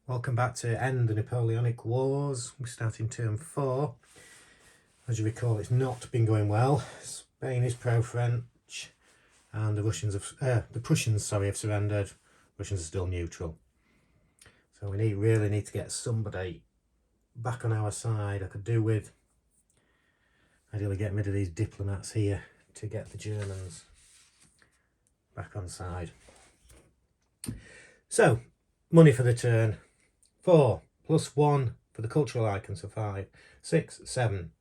Welcome back to End the Napoleonic Wars. We're starting turn 4. As you recall, it's not been going well. Spain is pro-French and the Prussians have surrendered. Russians are still neutral. So we really need to get somebody back on our side. I could do with ideally getting rid of these diplomats here to get the Germans back on side. So, money for the turn. 4 plus 1 for the cultural icon, so 5, 6, 7,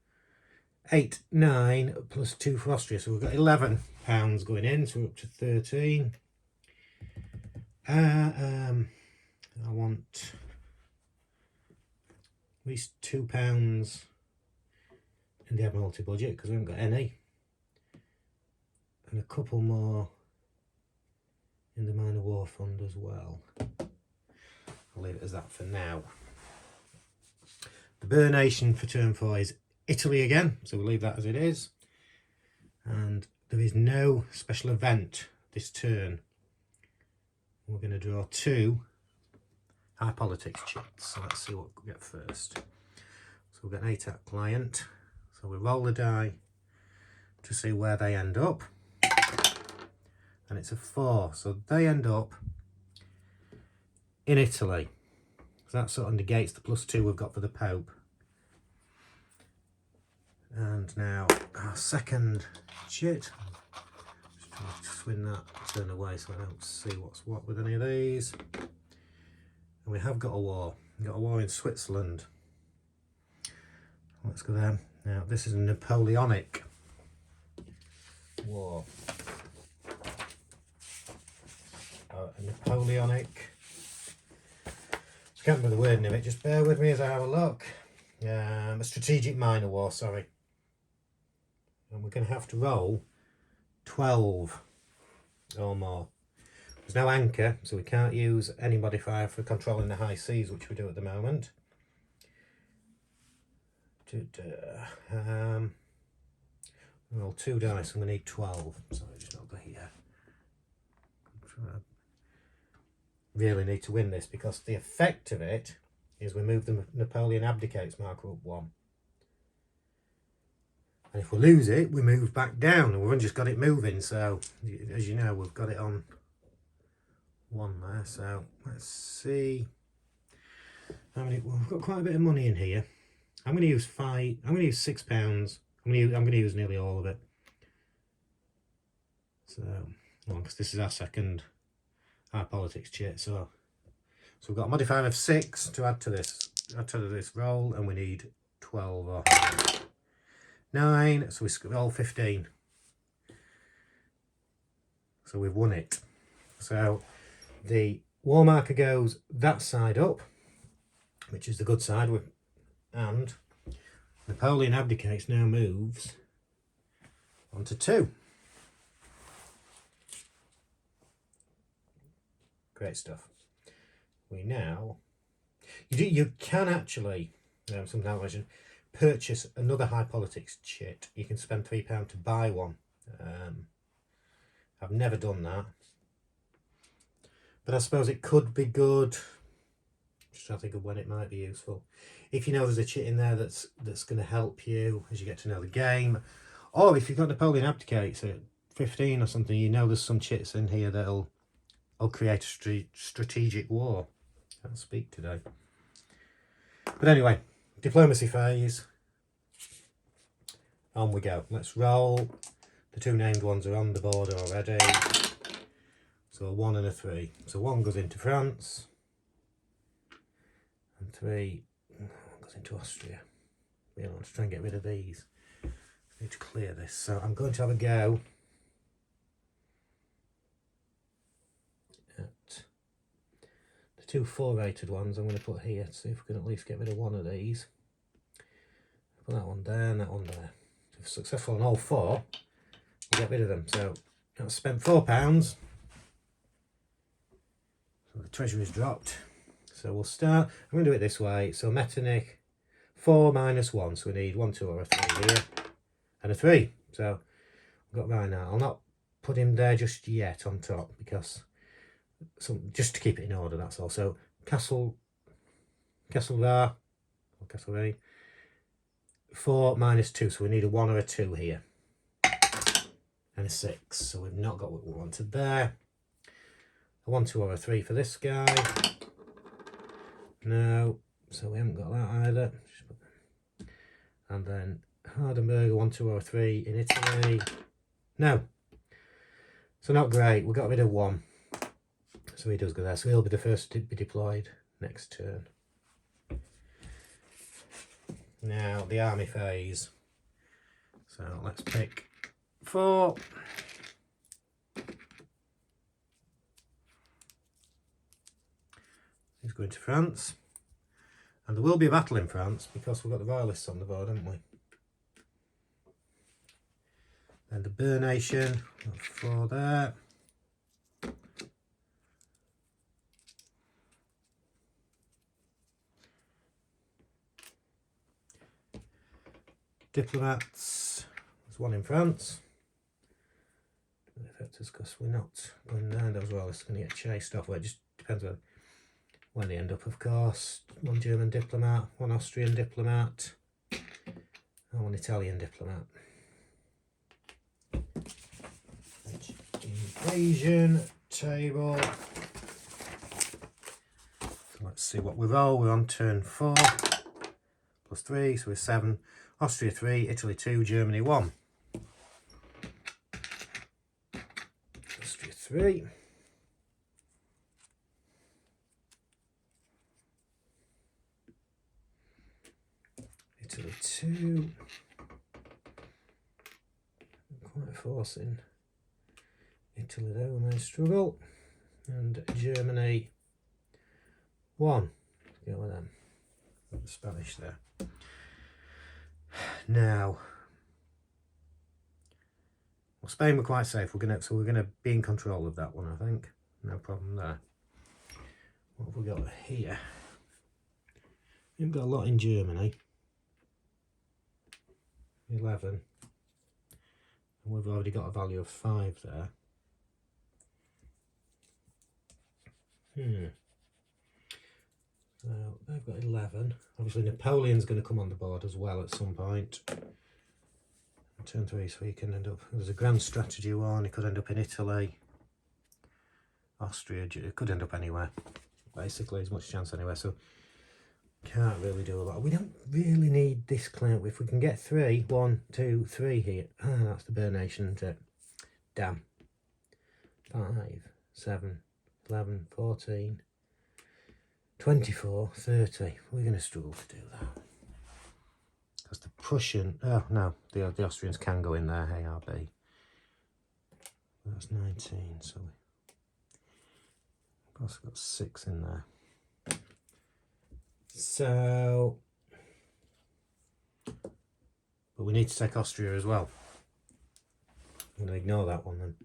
8, 9 plus 2 for Austria. So we've got £11 going in, so we're up to 13. I want at least £2 in the Admiralty budget because we haven't got any, and a couple more in the minor war fund as well. I'll leave it as that for now. The Burr Nation for turn 4 is Italy again, so we'll leave that as it is. And there is no special event this turn. We're going to draw 2 high politics chits, so let's see what we get first. So we've got an ATAC client, so we roll the die to see where they end up, and it's a 4, so they end up in Italy. So that sort of negates the +2 we've got for the Pope. And now our second chit. Just trying to swing that turn away so I don't see what's what with any of these. And we have got a war. We've got a war in Switzerland. Let's go there. Now this is a Napoleonic war. A Napoleonic. I can't remember the wording of it, just bear with me as I have a look. A strategic minor war, sorry. And we're going to have to roll 12 or more. There's no anchor, so we can't use any modifier for controlling the high seas, which we do at the moment. Roll 2 dice, I'm going to need 12. Sorry, just not here. Really need to win this because the effect of it is we move the Napoleon abdicates marker up 1. And if we lose it, we move back down, and we've only just got it moving. So, as you know, we've got it on 1 there. So, let's see. We've got quite a bit of money in here. I'm going to use £6. I'm going to use nearly all of it. So, because this is our second high politics chit, so we've got a modifier of 6 to add to this roll, and we need 12 or 9, so we roll 15. So we've won it. So the war marker goes that side up, which is the good side, and Napoleon abdicates now moves onto 2. Great stuff. We now, you can actually, something I mentioned, purchase another high politics chit. You can spend £3 to buy one. I've never done that, but I suppose it could be good. Just trying to think of when it might be useful. If you know there's a chit in there that's going to help you as you get to know the game, or if you've got Napoleon abdicates at 15 or something, you know there's some chits in here that'll create a strategic war. Can't speak today. But anyway, diplomacy phase. On we go. Let's roll. The 2 named ones are on the board already. So a 1 and a 3. So 1 goes into France. And 3 goes into Austria. Really want to try and get rid of these. I need to clear this. So I'm going to have a go at the 2 4-rated ones. I'm going to put here to see if we can at least get rid of one of these. Put that one there and that one there. If successful on all 4, we'll get rid of them. So I've spent £4. So the treasure is dropped. So we'll start. I'm going to do it this way. So Metternich, 4 minus 1. So we need 1, 2 or a 3 here. And a 3. So I've got mine now. I'll not put him there just yet on top because just to keep it in order, that's all. So Castle Castlegar, or Castlereagh. 4 minus 2, so we need a 1 or a 2 here. And a 6, so we've not got what we wanted there. A 1, 2 or a 3 for this guy. No, so we haven't got that either. And then Hardenberg, 1, 2 or a 3 in Italy. No. So not great, we got rid of 1. So he does go there, so he'll be the first to be deployed next turn. Now the army phase. So let's pick 4. He's going to France. And there will be a battle in France because we've got the royalists on the board, haven't we? And the Domination, 4 there. Diplomats, there's 1 in France. The effectors, because we're not going there, those royalists are going to get chased off. Well, it just depends on where they end up, of course. 1 German diplomat, 1 Austrian diplomat, and 1 Italian diplomat. Invasion table. So let's see what we roll. We're on turn 4. Plus 3, so we're 7. Austria 3, Italy 2, Germany 1. Austria 3. Italy 2. Quite forcing Italy there, we may struggle. And Germany 1. Go with them. The Spanish there. Now, well, Spain were quite safe. We're gonna be in control of that one, I think. No problem there. What have we got here? We've got a lot in Germany. 11. And we've already got a value of 5 there. So they've got 11. Obviously Napoleon's going to come on the board as well at some point. Turn 3, so he can end up, there's a grand strategy war, and he could end up in Italy, Austria, it could end up anywhere. Basically, as much chance anywhere, so can't really do a lot. We don't really need this claim. If we can get 3, 1, 2, 3 here. Ah, that's the Domination, isn't it? Damn. 5, 7, 11, 14, 24, 30. We're going to struggle to do that. Because the Prussian... Oh, no. The Austrians can go in there. ARB. That's 19. So we've also got 6 in there. So... But we need to take Austria as well. I'm going to ignore that one then.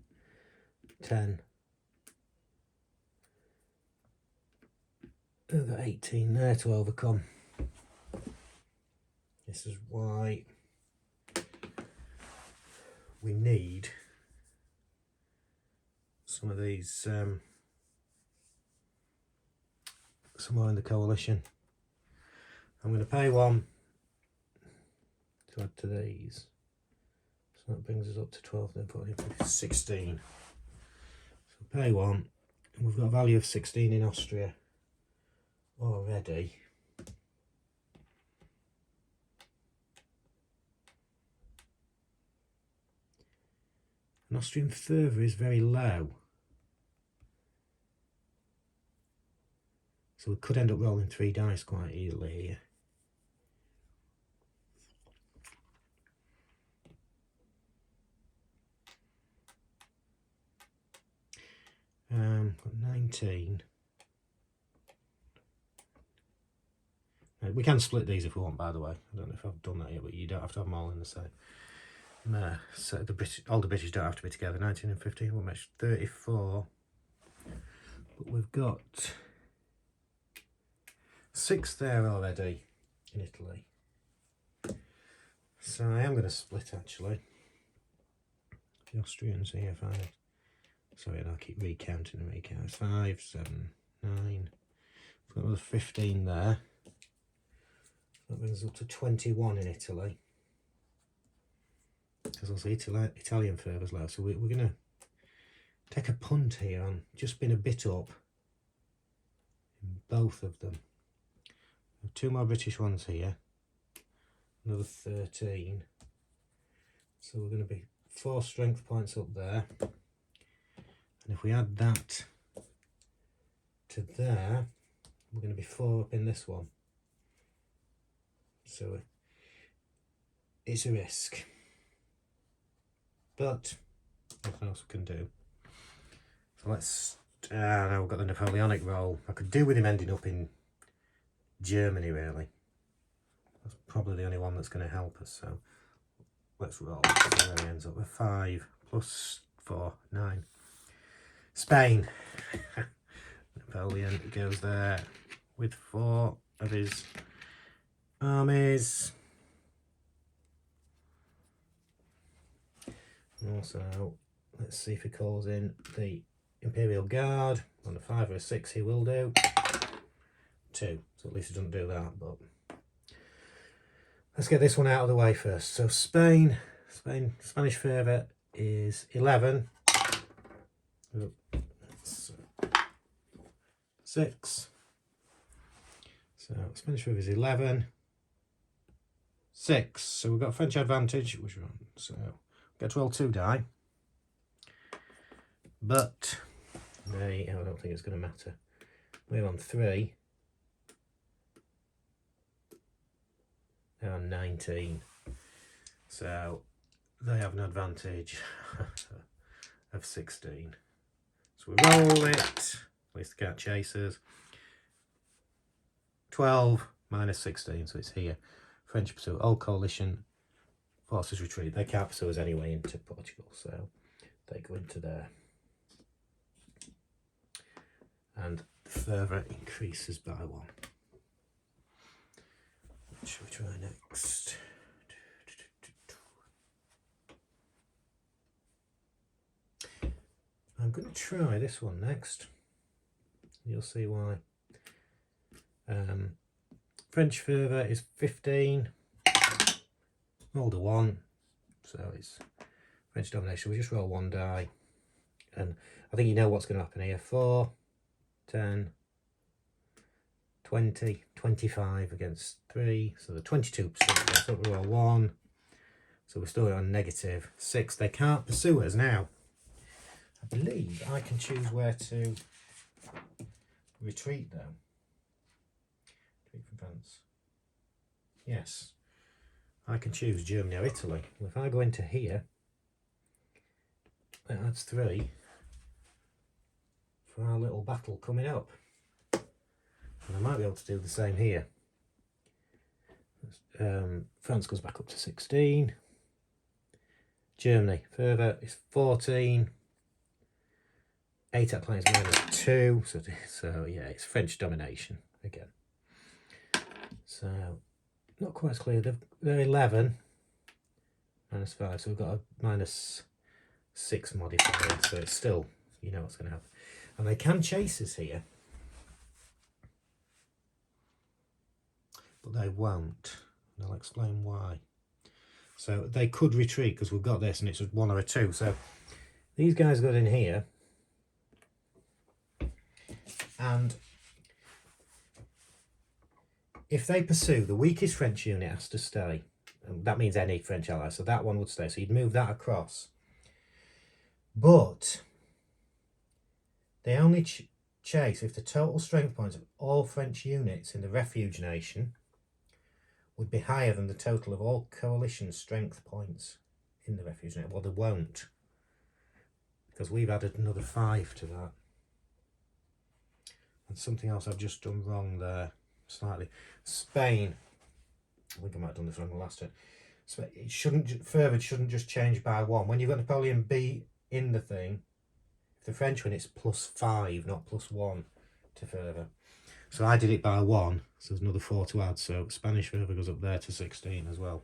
10. I've got 18 there to overcome. This is why we need some of these somewhere in the coalition. I'm going to pay 1 to add to these. So that brings us up to 12, then 14, 15, 16. So pay 1. And we've got a value of 16 in Austria already. An Austrian fervour is very low. So we could end up rolling 3 dice quite easily here. Got 19. We can split these if we want, by the way. I don't know if I've done that yet, but you don't have to have them all in the same. So the British, all the British don't have to be together. 19 and 15 will make 34. But we've got 6 there already in Italy. So I am going to split actually. The Austrians here, 5. Sorry, I'll keep recounting and recounting. 5, 7, 9. We've got another 15 there. brings us up to 21 in Italy. Because also Italian favours low, so we're going to take a punt here on just being a bit up in both of them. 2 more British ones here, another 13. So we're going to be 4 strength points up there. And if we add that to there, we're going to be 4 up in this one. So it's a risk. But nothing else we can do. So let's... now we've got the Napoleonic roll. I could do with him ending up in Germany, really. That's probably the only one that's going to help us. So let's roll. So there he ends up with 5 plus 4, 9. Spain. Napoleon goes there with 4 of his armies. Also, let's see if he calls in the Imperial Guard. On a 5 or a 6 he will do. 2, so at least he doesn't do that, but let's get this one out of the way first. So Spanish favour is 11. 6. So Spanish favour is 11. 6. So we've got French advantage, which we're on. So get to roll 2 die. But I don't think it's going to matter. We're on 3. They're on 19. So they have an advantage of 16. So we roll it. At least they can't chase us. 12 minus 16, so it's here. French pursue. All coalition forces retreat. They can't pursue us anyway into Portugal, so they go into there. And further increases by 1. What shall we try next? I'm going to try this one next. You'll see why. French fervour is 15. Rolled a 1, so it's French domination. We just roll 1 die, and I think you know what's going to happen here. 4, 10, 20, 25 against 3, so the 22%. So we roll 1, so we're still on negative 6. They can't pursue us now. I believe I can choose where to retreat though. Retreat from France. Yes, I can choose Germany or Italy. Well, if I go into here, that's 3 for our little battle coming up. And I might be able to do the same here. France goes back up to 16. Germany further is 14. 8 at planes minus 2. So yeah, it's French domination again. So not quite as clear. They're 11 minus 5, so we've got a minus 6 modifier. So it's still, you know what's going to happen. And they can chase us here, but they won't. And I'll explain why. So they could retreat because we've got this, and it's a 1 or a 2. So these guys got in here, and if they pursue, the weakest French unit has to stay. And that means any French ally, so that one would stay. So you'd move that across. But they only chase if the total strength points of all French units in the refuge nation would be higher than the total of all coalition strength points in the refuge nation. Well, they won't, because we've added another 5 to that. And something else I've just done wrong there, slightly. Spain, I think I might have done this wrong the last turn. So it shouldn't just change by 1. When you've got Napoleon B in the thing, if the French win, it's +5, not +1 to further. So I did it by 1, so there's another 4 to add. So Spanish further goes up there to 16 as well.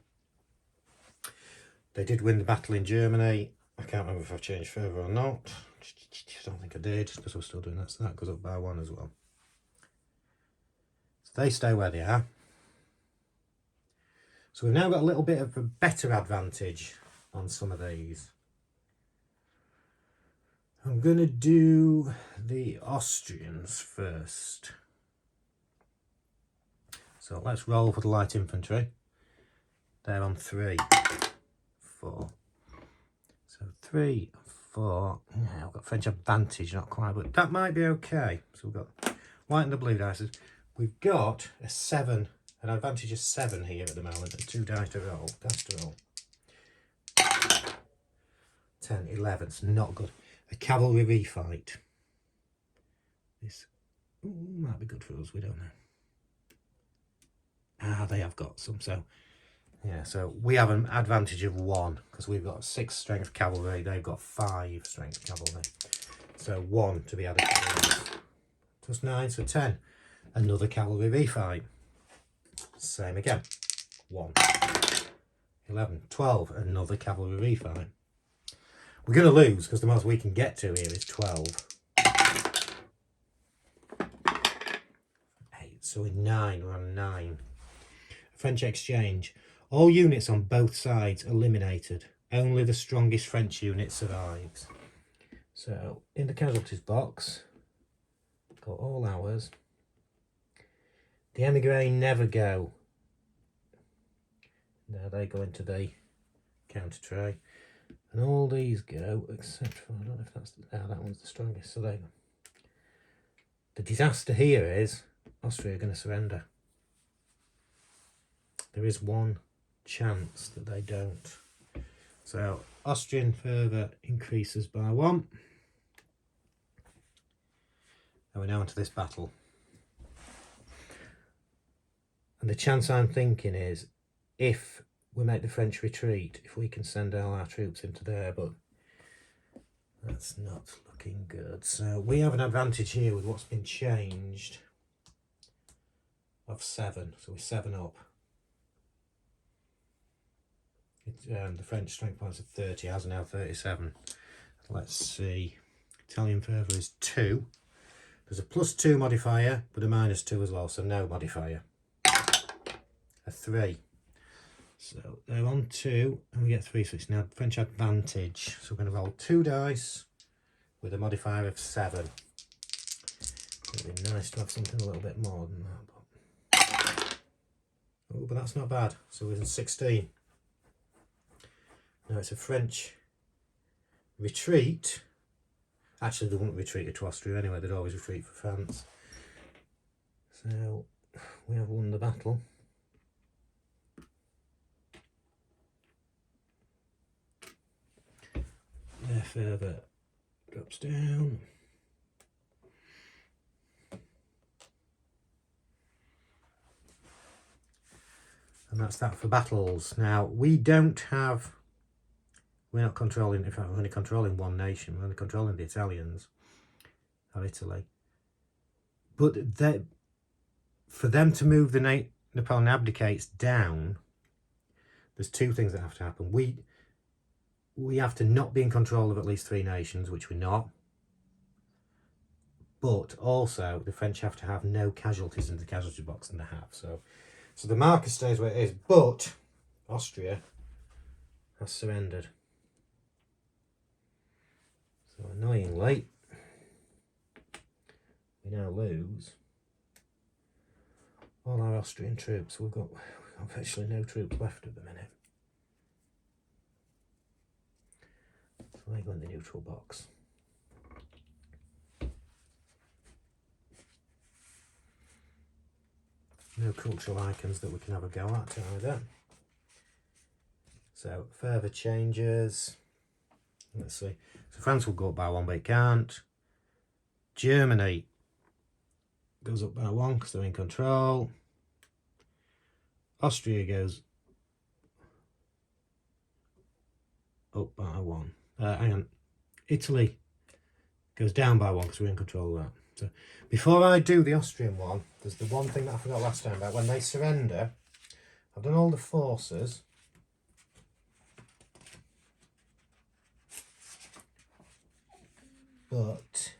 They did win the battle in Germany. I can't remember if I've changed further or not. I don't think I did, because we're still doing that. So that goes up by 1 as well. So they stay where they are. So we've now got a little bit of a better advantage on some of these. I'm going to do the Austrians first. So let's roll for the light infantry. They're on 3, 4. So 3, 4. Yeah, I've got French advantage, not quite, but that might be okay. So we've got white and the blue dice. We've got a 7, an advantage of 7 here at the moment, and 2 dice to roll. Dice to roll. 10, 11. It's not good. A cavalry refight. This might be good for us. We don't know. Ah, they have got some. So yeah, so we have an advantage of 1 because we've got 6 strength cavalry. They've got 5 strength cavalry. So 1 to be added to this. Plus 9, so 10. Another cavalry refight. Same again. 1. 11, 12. Another cavalry refight. We're going to lose because the most we can get to here is 12. 8. So in 9, we're on 9. French exchange. All units on both sides eliminated. Only the strongest French unit survives. So in the casualties box, got all ours. The emigre never go. Now they go into the counter tray. And all these go, except for, I don't know if that's, that one's the strongest, so they go. The disaster here is, Austria are going to surrender. There is one chance that they don't. So, Austrian fervour increases by 1. And we're now into this battle. And the chance I'm thinking is, if we make the French retreat, if we can send all our troops into there, but that's not looking good. So we have an advantage here with what's been changed of 7. So we're 7 up. The French strength points of 30, ours are now 37. Let's see. Italian fervour is 2. There's a +2 modifier, but a -2 as well, so no modifier. A 3. So they're on 2 and we get 3, so it's now French advantage. So we're going to roll 2 dice with a modifier of 7. It would be nice to have something a little bit more than that. But... oh, but that's not bad. So we're in 16. Now it's a French retreat. Actually, they wouldn't retreat to Austria anyway, they'd always retreat for France. So we have won the battle. Their fervour drops down. And that's that for battles. Now, we don't have... we're not controlling... in fact, we're only controlling one nation. We're only controlling the Italians of Italy. But for them to move the Napoleon abdicates down, there's 2 things that have to happen. We have to not be in control of at least 3 nations, which we're not. But also, the French have to have no casualties in the casualty box, and they have. So the marker stays where it is, but Austria has surrendered. So annoyingly, we now lose all our Austrian troops. We've got virtually no troops left at the minute. So they go in the neutral box. No cultural icons that we can have a go at either. So further changes. Let's see. So France will go up by 1, but it can't. Germany goes up by 1 because they're in control. Austria goes up by 1. Hang on. Italy goes down by 1 because we're in control of that. So before I do the Austrian one, there's the one thing that I forgot last time about when they surrender. I've done all the forces. But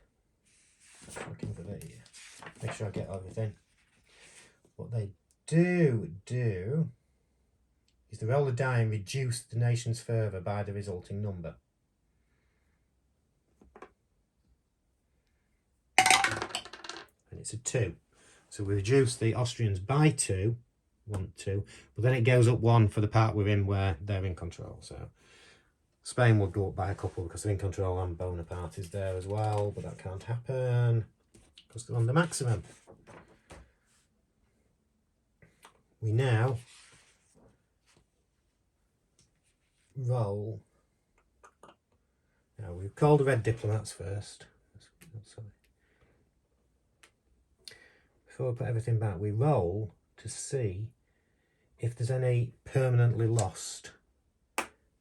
looking for the make sure I get everything. What they do is to roll a die and reduce the nation's further by the resulting number. And it's a 2. So we reduce the Austrians by 2, 1, 2, but then it goes up 1 for the part we're in where they're in control. So Spain would go up by a couple because they're in control and Bonaparte is there as well, but that can't happen because they're on the maximum. We now roll. Now we've called the red diplomats first. Sorry. Before we put everything back, we roll to see if there's any permanently lost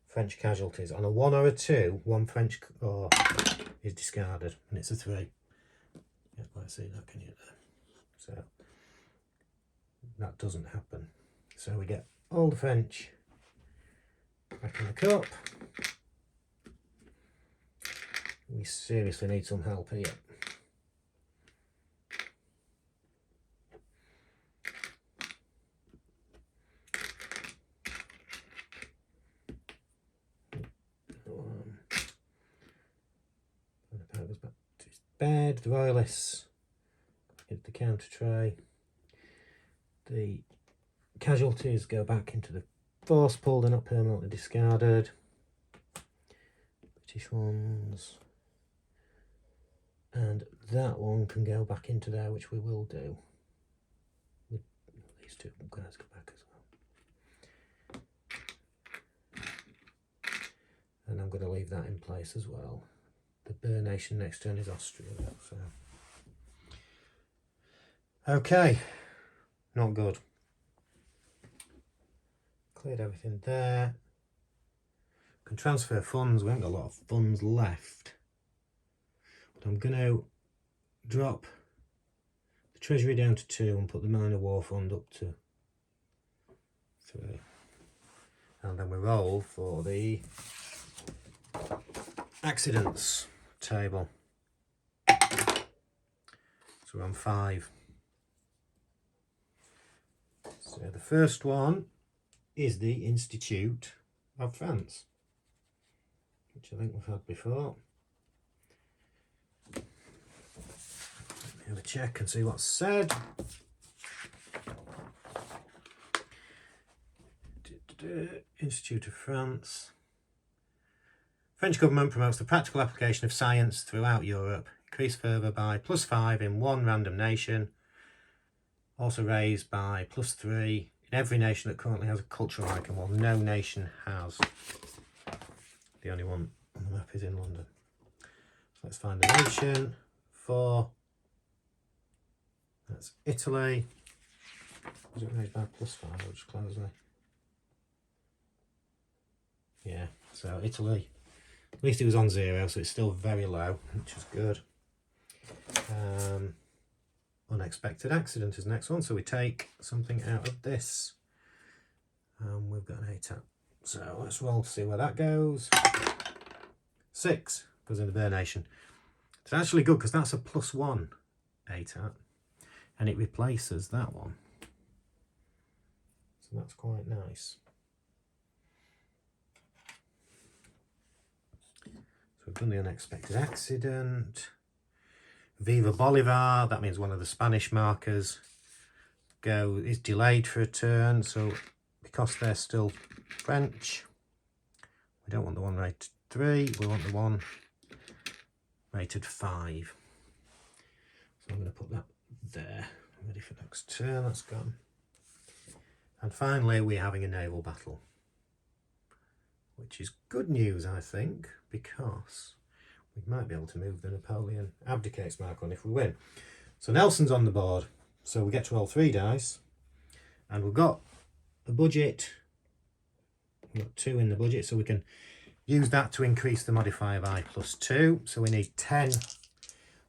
French casualties. On a 1 or a 2, 1 French corps is discarded, and it's a 3. Yeah, let's see that, can you? So that doesn't happen. So we get all the French back in the cup. We seriously need some help here. Goes back to his bed. The royalists get the counter tray. The casualties go back into the force pool. They're not permanently discarded. British ones. And that one can go back into there, which we will do. These two guys go back as well. And I'm going to leave that in place as well. The Burr nation next turn is Austria. So. Okay, not good. Cleared everything there. Can transfer funds. We haven't got a lot of funds left. But I'm going to drop the treasury down to 2 and put the minor war fund up to 3. And then we roll for the accidents table. So we're on 5. So the first one is the Institute of France, which I think we've had before. Let me have a check and see what's said. Institute of France. French government promotes the practical application of science throughout Europe, increased further by +5 in one random nation, also raised by +3 in every nation that currently has a cultural icon. Well, no nation has. The only one on the map is in London. So let's find the nation. 4. That's Italy. Was it raised by +5? I'll just close there. Yeah, so Italy. At least it was on 0, so it's still very low, which is good. Unexpected accident is the next one, so we take something out of this. We've got an ATAT. So let's roll to see where that goes. 6 goes in the Burr nation. It's actually good because that's a +1 ATAT, and it replaces that one. So that's quite nice. So we've done the unexpected accident. Viva Bolivar, that means one of the Spanish markers is delayed for a turn. So because they're still French, we don't want the one rated 3, we want the one rated 5. So I'm going to put that there. Ready for next turn, that's gone. And finally, we're having a naval battle, which is good news, I think, because we might be able to move the Napoleon abdicates mark on if we win. So Nelson's on the board, so we get to roll 3 dice, and we've got a budget. We've got 2 in the budget, so we can use that to increase the modifier by +2. So we need 10.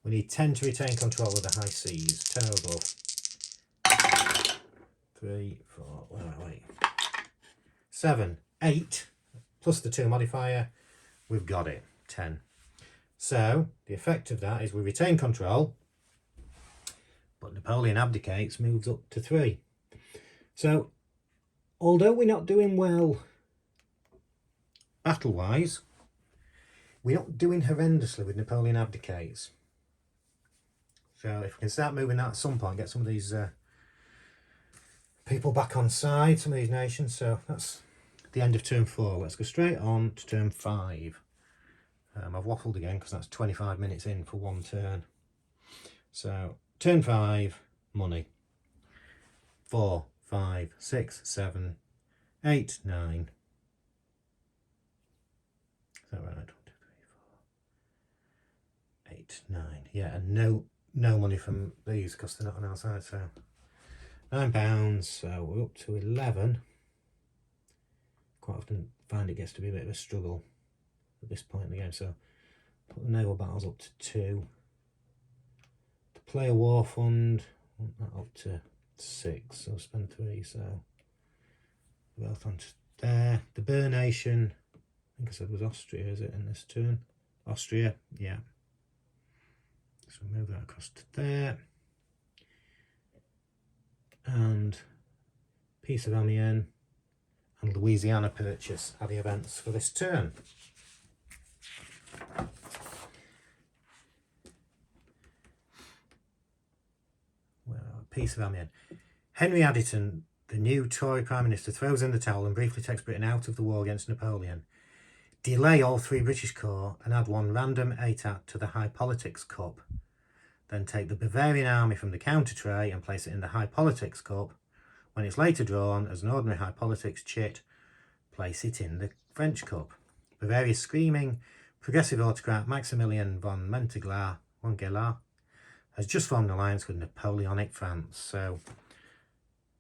We need 10 to retain control of the high seas. 10 or above. 3, 4, wait. 7, 8, plus the 2 modifier. We've got it. 10. So the effect of that is we retain control, but Napoleon abdicates, moves up to 3. So although we're not doing well battle-wise, we're not doing horrendously with Napoleon abdicates. So if we can start moving that at some point, get some of these people back on side, some of these nations. So that's the end of turn 4. Let's go straight on to turn 5. I've waffled again because that's 25 minutes in for one turn. So turn 5, money. 4, 5, 6, 7, 8, 9. Is that right? 1, 2, 3, 4, 8, 9. Yeah, and no money from these because they're not on our side. So £9. So we're up to 11. Quite often find it gets to be a bit of a struggle at this point in the game. So put the naval battles up to 2. The player war fund, want that up to 6. So spend 3. So wealth on there. The Burr Nation, I think I said was Austria, is it, in this turn? Austria, yeah. So move that across to there. And Peace of Amiens and Louisiana Purchase are the events for this turn. Well, Peace of Amiens. Henry Addington, the new Tory Prime Minister, throws in the towel and briefly takes Britain out of the war against Napoleon. Delay all 3 British corps and add 1 random ATAT to the High Politics Cup. Then take the Bavarian army from the counter tray and place it in the High Politics Cup. When it's later drawn as an ordinary High Politics chit, place it in the French Cup. Bavaria's screaming progressive autocrat Maximilian von Montgelas has just formed an alliance with Napoleonic France. So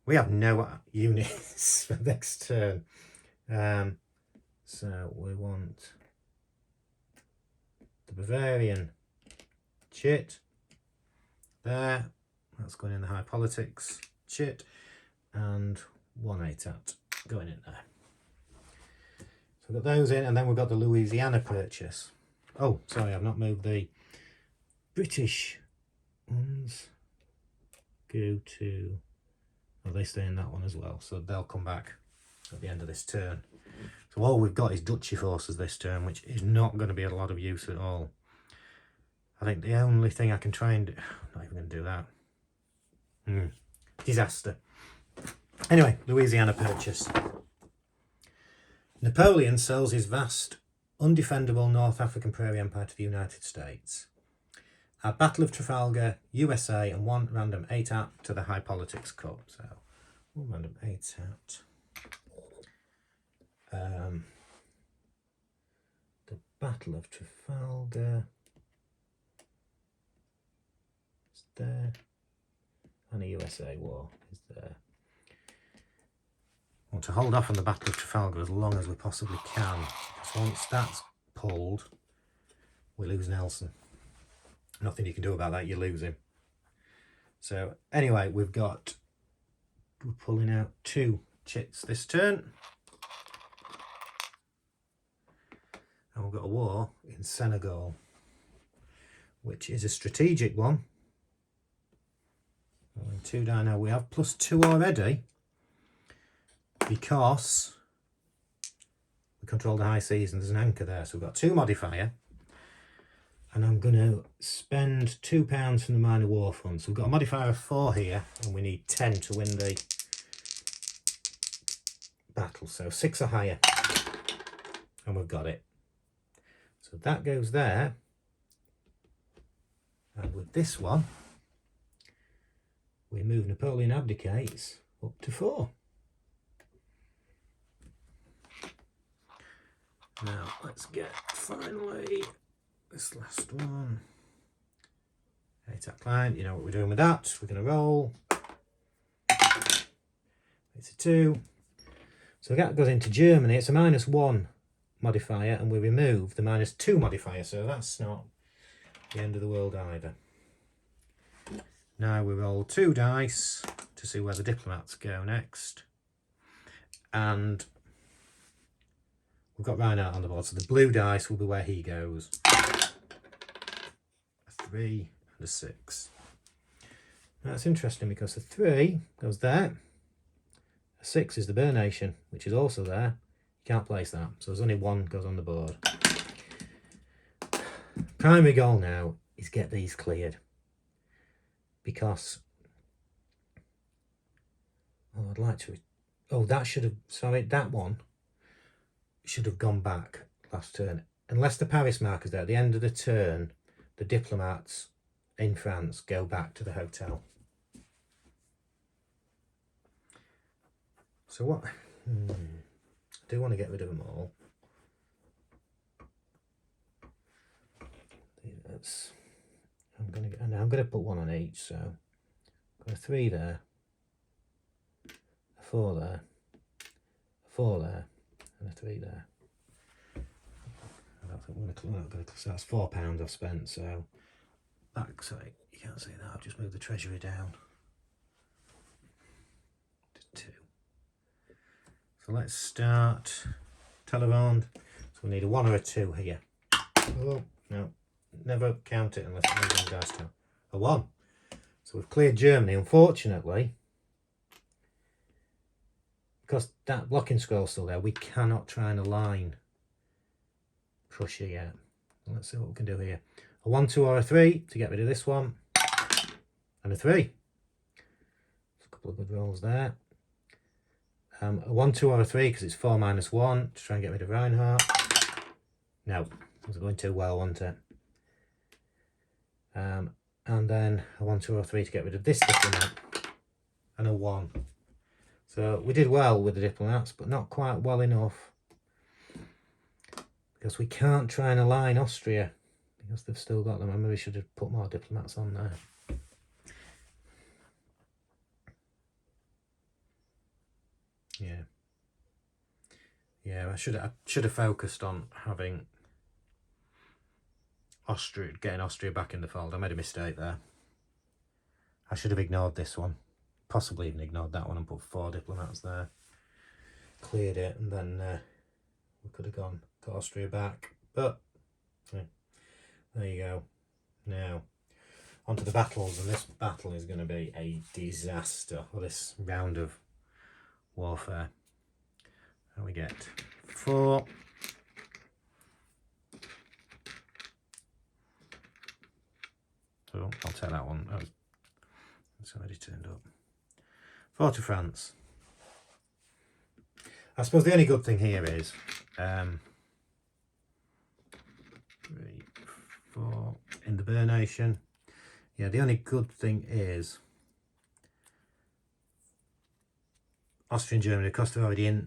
we have no units for next turn. So we want the Bavarian chit there. That's going in the High Politics chit. And 1 ATAT going in there. So we've got those in, and then we've got the Louisiana Purchase. Oh, sorry, I've not moved the British ones. Go to... Oh, they stay in that one as well, so they'll come back at the end of this turn. So all we've got is Duchy forces this turn, which is not going to be a lot of use at all. I think the only thing I can try and do... I'm not even going to do that. Disaster. Anyway, Louisiana Purchase. Napoleon sells his vast, undefendable North African Prairie Empire to the United States. Add Battle of Trafalgar, USA, and 1 random ATAT to the High Politics Cup. So, 1 random ATAT. The Battle of Trafalgar is there. And a USA war is there. I want to hold off on the Battle of Trafalgar as long as we possibly can. Because once that's pulled, we lose Nelson. Nothing you can do about that, you lose him. So anyway, we're pulling out 2 chits this turn. And we've got a war in Senegal, which is a strategic one. 2 down now. We have +2 already because we control the high seas and there's an anchor there. So we've got 2 modifier. And I'm going to spend £2 from the minor war fund. So we've got a modifier of 4 here, and we need 10 to win the battle. So 6 or higher, and we've got it. So that goes there. And with this one, we move Napoleon abdicates up to 4. Now let's get finally this last one. ATAT client, you know what we're doing with that. We're going to roll. It's a 2. So that goes into Germany. It's a -1 modifier, and we remove the -2 modifier. So that's not the end of the world either. Now we roll 2 dice to see where the diplomats go next. And we've got Reinhardt on the board, so the blue dice will be where he goes. A 3 and a 6. Now that's interesting because the 3 goes there. A 6 is the Domination, which is also there. You can't place that, so there's only one goes on the board. Primary goal now is get these cleared, because I'd like to. That should have. Sorry, that one should have gone back last turn. Unless the Paris marker's there at the end of the turn, the diplomats in France go back to the hotel. So what? I do want to get rid of them all. I'm gonna put one on each. So I've got a 3 there, a 4 there, a 4 there, and a 3 there. I don't think I'm gonna. So that's £4 I've spent. So back. Sorry, you can't see that. I've just moved the treasury down to 2. So let's start Talleyrand. So we need a 1 or a 2 here. Oh no. Never count it unless it's moving dice down. A 1. So we've cleared Germany. Unfortunately, because that blocking scroll's still there, we cannot try and align Prussia yet. Let's see what we can do here. A 1, 2 or a 3 to get rid of this one. And a 3. There's a couple of good rolls there. A 1, 2 or a 3 because it's 4 minus 1 to try and get rid of Reinhardt. No, it was going too well, wasn't it? And then a 1, 2 or 3 to get rid of this diplomat, and a 1. So we did well with the diplomats, but not quite well enough, because we can't try and align Austria because they've still got them. I maybe should have put more diplomats on there. Yeah, I should have focused on having getting Austria back in the fold. I made a mistake there. I should have ignored this one, possibly even ignored that one and put 4 diplomats there, cleared it, and then we could have got Austria back. But yeah, there you go. Now onto the battles, and this battle is going to be a disaster, or this round of warfare. And we get 4. So I'll take that one. It's already turned up. 4 to France. I suppose the only good thing here is 3, 4 in the Domination. Yeah, the only good thing is Austria and Germany, because they're already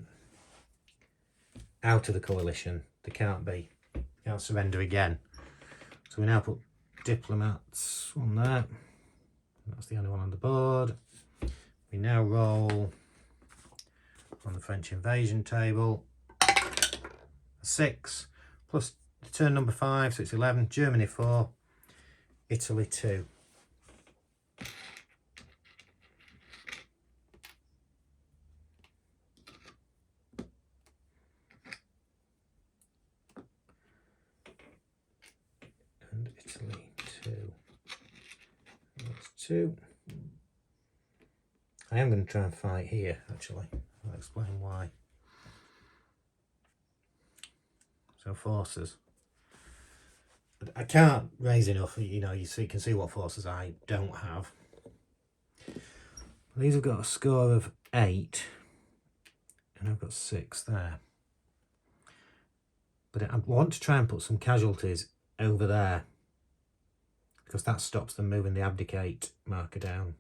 out of the coalition, they can't surrender again. So we now put diplomats on there. That's the only one on the board. We now roll on the French invasion table. A 6 plus turn number 5, so it's 11. Germany 4, Italy 2. And Italy 2. That's 2. I am going to try and fight here, actually. I'll explain why. So forces. I can't raise enough, you can see what forces I don't have. These have got a score of 8, and I've got 6 there. But I want to try and put some casualties over there, because that stops them moving the abdicate marker down.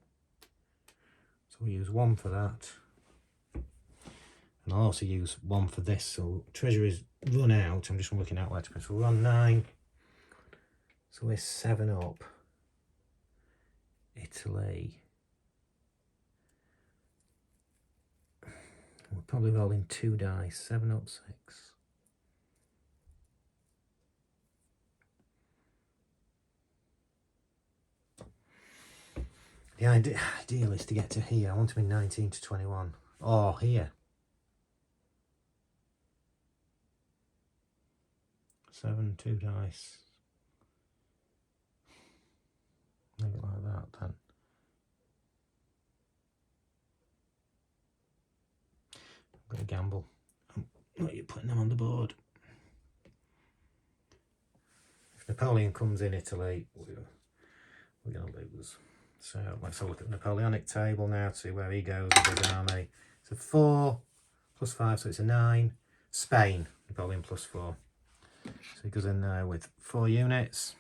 So we use 1 for that. And I'll also use 1 for this. So treasuries run out. I'm just looking out where to put. So we're on 9. So we're 7 up. Italy. We're probably rolling 2 dice. 7 up, 6. The ideal is to get to here. I want to be 19 to 21. Or here. 7, 2 dice. Make it like that then. I'm going to gamble. I'm not you putting them on the board. If Napoleon comes in Italy, we're going to lose. So let's have a look at the Napoleonic table now to see where he goes with his army. It's a 4 plus 5, so it's a 9. Spain, Napoleon plus 4. So he goes in there with 4 units.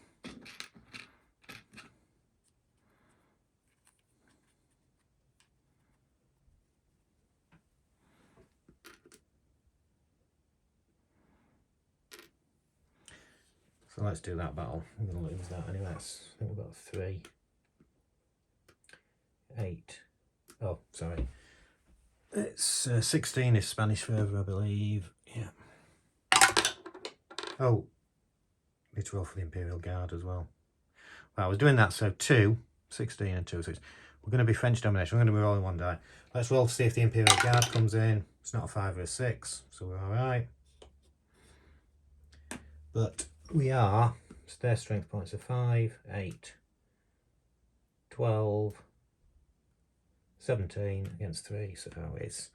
So let's do that battle. I'm going to lose that anyway. I think we've got 3. 8. Oh, sorry. It's 16 is Spanish fervour, I believe. Yeah. Oh, need to roll for the Imperial Guard as well. Well, I was doing that, so 2, 16 and 2, 6. We're going to be French domination. We're going to be rolling 1 die. Let's roll to see if the Imperial Guard comes in. It's not a 5 or a 6, so we're all right. But we are, so their strength points are 5, 8, 12, 17 against 3, so it's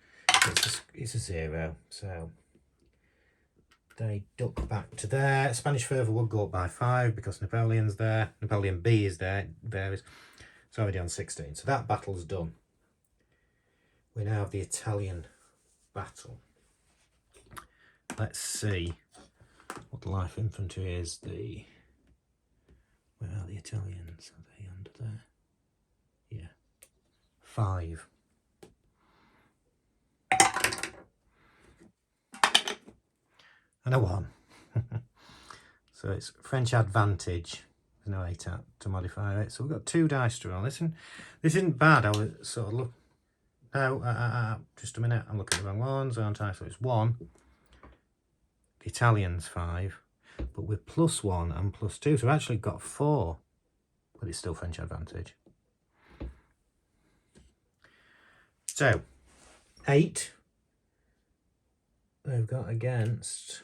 a 0. So they duck back to there. Spanish fervour will go up by 5 because Napoleon's there. Napoleon B is there. It's already on 16. So that battle's done. We now have the Italian battle. Let's see what the light infantry is. Where are the Italians? Are they under there? Yeah. 5. And a 1. So it's French advantage. There's no 8 out to modify it. So we've got 2 dice to roll. This isn't bad. I was sort of look. No, just a minute. I'm looking at the wrong ones, aren't I? So it's 1. The Italians 5. But with +1 and +2. So we've actually got 4. But it's still French advantage. So 8. They've got against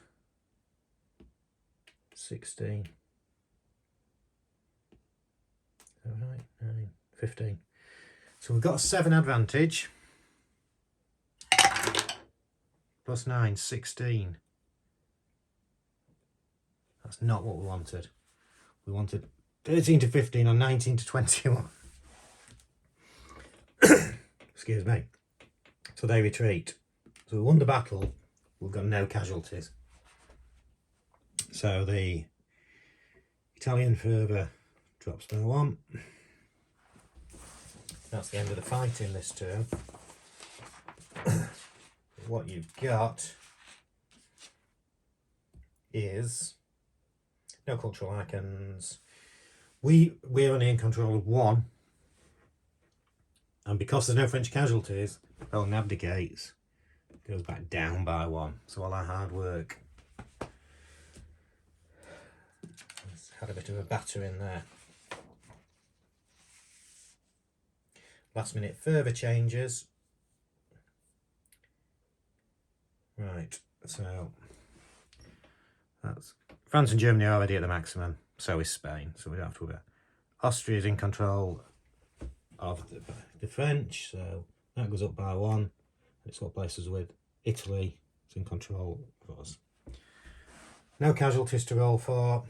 16. All right, 9, 15. So we've got a 7 advantage. +9, 16. That's not what we wanted. We wanted 13 to 15 or 19 to 21. Excuse me. So they retreat. So we won the battle. We've got no casualties. So the Italian fervour drops by 1. That's the end of the fight in this turn. What you've got is no cultural icons. We're only in control of 1. And because there's no French casualties, Napoleon abdicates. Goes back down by 1. So all our hard work has had a bit of a batter in there. Last minute further changes. Right, so that's France and Germany are already at the maximum. So is Spain. So we don't have to worry. Austria is in control of the French, so that goes up by 1. It's what places with Italy. It's in control of us. No casualties to roll for.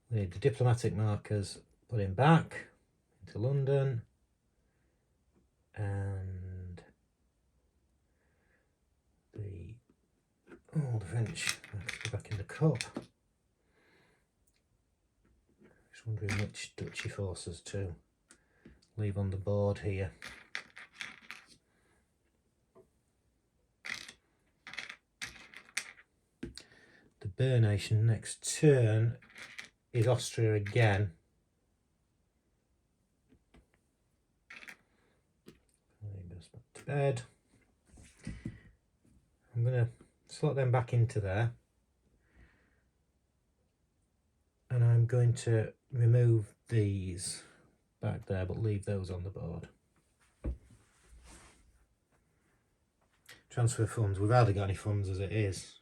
We need the diplomatic markers put in back into London, and the French go back in the cup. Just wondering which duchy forces to leave on the board here. The Bear Nation next turn is Austria again. Goes back to bed. I'm going to slot them back into there. And I'm going to remove these back there, but leave those on the board. Transfer funds. We've hardly got any funds as it is.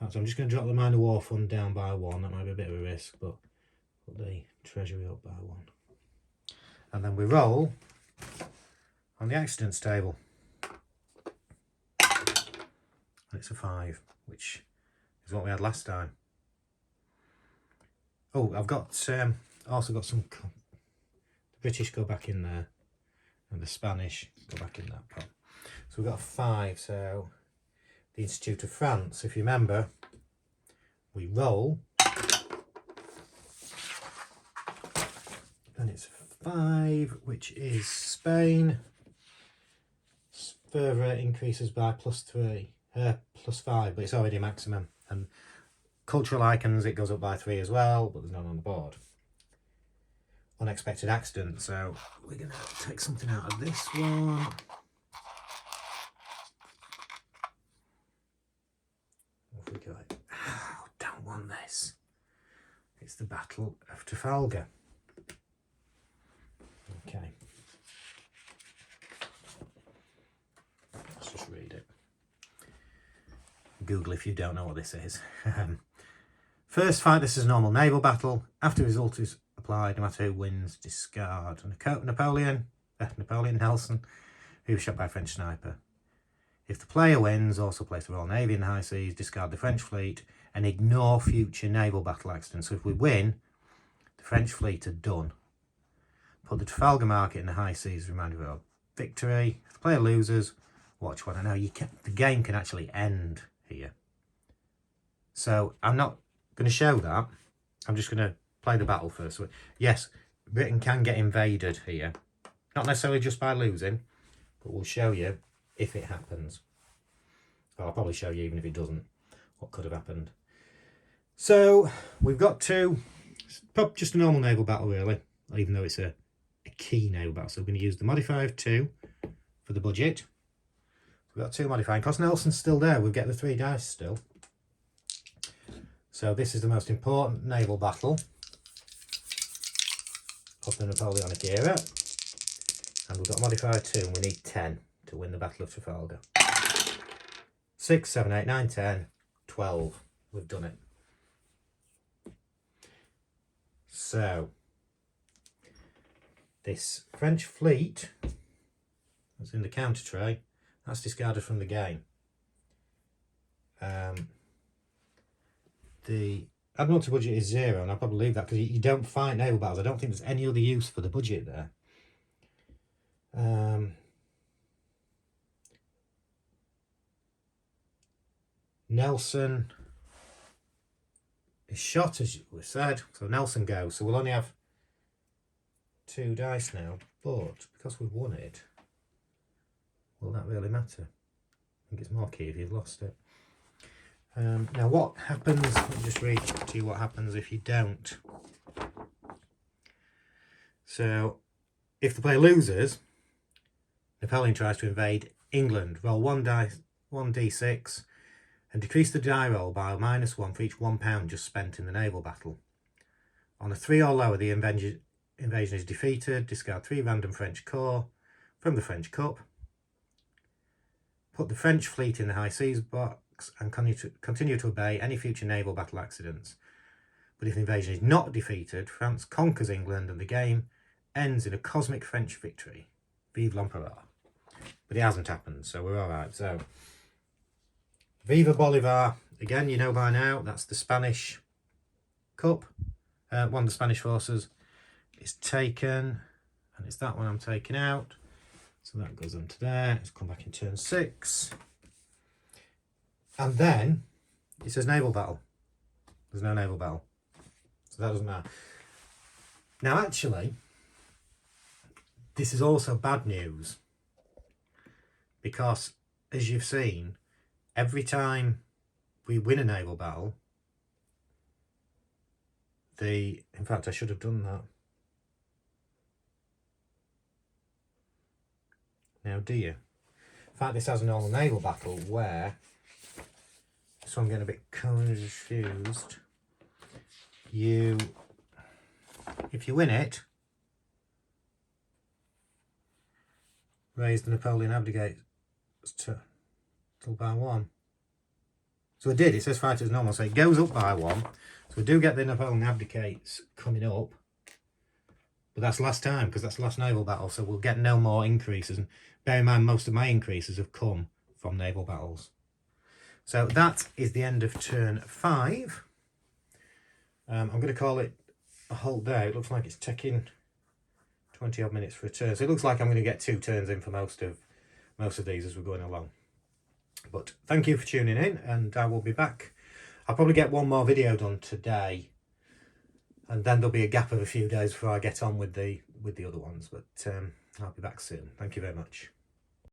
So I'm just going to drop the minor war fund down by 1. That might be a bit of a risk, but put the treasury up by 1. And then we roll on the accidents table. it's a 5, which is what we had last time. Oh, I've got also got some. The British go back in there, and the Spanish go back in that pot. So we've got a 5. So the Institute of France, if you remember, we roll, and it's a 5, which is Spain. Further increases by +3, +5, but it's already maximum. And cultural icons, it goes up by 3 as well, but there's none on the board. Unexpected accident, so we're going to take something out of this one. Off we go. Oh, don't want this. It's the Battle of Trafalgar. Okay. Let's just read it. Google if you don't know what this is. First, fight this as a normal naval battle. After the result is applied, no matter who wins, discard. Napoleon Nelson, who was shot by a French sniper. If the player wins, also place the Royal Navy in the high seas, discard the French fleet, and ignore future naval battle accidents. So if we win, the French fleet are done. Put the Trafalgar market in the high seas, remind you of victory. If the player loses, watch one. I know the game can actually end here. So I'm not going to show that. I'm just going to play the battle first. So, yes, Britain can get invaded here. Not necessarily just by losing, but we'll show you if it happens. Well, I'll probably show you even if it doesn't, what could have happened. So we've got just a normal naval battle really, even though it's a key naval battle. So we're going to use the modifier of 2 for the budget. We've got 2 modifying. Because Nelson's still there, we'll get the 3 dice still. So this is the most important naval battle of the Napoleonic era. And we've got modifier 2 and we need 10 to win the Battle of Trafalgar. 6, 7, 8, 9, 10, 12. We've done it. So this French fleet that's in the counter tray, that's discarded from the game. The Admiralty budget is 0, and I'll probably leave that because you don't fight naval battles. I don't think there's any other use for the budget there. Nelson is shot, as we said, so Nelson goes. So we'll only have 2 dice now, but because we've won it, will that really matter? I think it's more key if you've lost it. Now what happens, let me just read to you what happens if you don't. So if the player loses, Napoleon tries to invade England. Roll 1d6 and decrease the die roll by -1 for each £1 just spent in the naval battle. On a 3 or lower, the invasion is defeated. Discard 3 random French corps from the French Cup. Put the French fleet in the high seas box and continue to obey any future naval battle accidents. But if the invasion is not defeated, France conquers England and the game ends in a cosmic French victory. Vive l'Empereur. But it hasn't happened, so we're alright. So, Viva Bolivar. Again, you know by now, that's the Spanish Cup. One of the Spanish forces is taken, and it's that one I'm taking out. So that goes onto there. Let's come back in turn 6. And then it says naval battle. There's no naval battle. So that doesn't matter. Now actually, this is also bad news. Because, as you've seen, every time we win a naval battle, in fact I should have done that. Now do you? In fact, this has a normal naval battle where, so I'm getting a bit confused. If you win it, raise the Napoleon abdicates till by 1. So it did, it says fight as normal, so it goes up by 1. So we do get the Napoleon abdicates coming up. But that's last time, because that's the last naval battle, so we'll get no more increases. And bear in mind, most of my increases have come from naval battles. So that is the end of turn 5. I'm going to call it a halt there. It looks like it's taking 20 odd minutes for a turn. So it looks like I'm going to get 2 turns in for most of these as we're going along. But thank you for tuning in, and I will be back. I'll probably get one more video done today, and then there'll be a gap of a few days before I get on with the other ones. But I'll be back soon. Thank you very much.